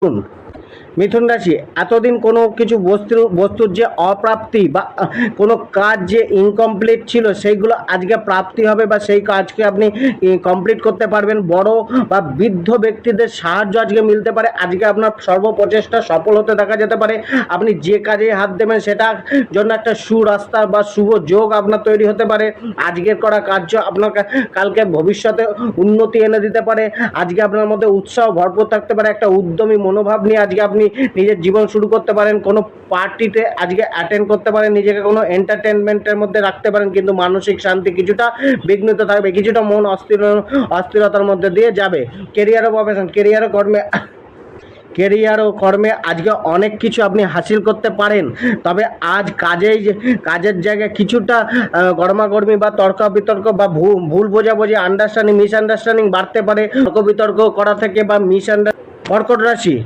মিথুন মিথুন রাশি এতদিন কোনো কিছু বস্তুর যে অপ্রাপ্তি বা কোনো কাজ যে ইনকমপ্লিট ছিল সেইগুলো আজকে প্রাপ্তি হবে বা সেই কাজকে আপনি কমপ্লিট করতে পারবেন। বড় বা বৃদ্ধ ব্যক্তিদের সাহায্য আজকে মিলতে পারে। আজকে আপনার সর্বপ্রচেষ্টা সফল হতে দেখা যেতে পারে। আপনি যে কাজে হাত দেবেন সেটার জন্য একটা সুরাস্তা বা শুভ যোগ আপনার তৈরি হতে পারে। আজকের করা কার্য আপনার কালকে ভবিষ্যতে উন্নতি এনে দিতে পারে। আজকে আপনার মধ্যে উৎসাহ ভরপুর থাকতে পারে। একটা উদ্যমী মনোভাব নিয়ে আজকে আপনি নিজের জীবন শুরু করতে পারেন। কোনো পার্টিতে আজকে অ্যাটেন্ড করতে পারেন, নিজেকে কোনো এন্টারটেনমেন্টের মধ্যে রাখতে পারেন, কিন্তু মানসিক শান্তি কিছুটা বিঘ্নিত থাকবে, কিছুটা মন অস্থিরতার মধ্যে দিয়ে যাবে। কেরিয়ার ও প্রফেশন, কেরিয়ার ও কর্মে আজকে অনেক কিছু আপনি হাসিল করতে পারেন। তবে আজ কাজের জায়গায় কিছুটা গরমাগর্মি বা তর্ক বিতর্ক বা ভুল বোঝাবুঝি, মিসআন্ডারস্ট্যান্ডিং বাড়তে পারে। তর্ক বিতর্ক করা থেকে বা কর্কট রাশি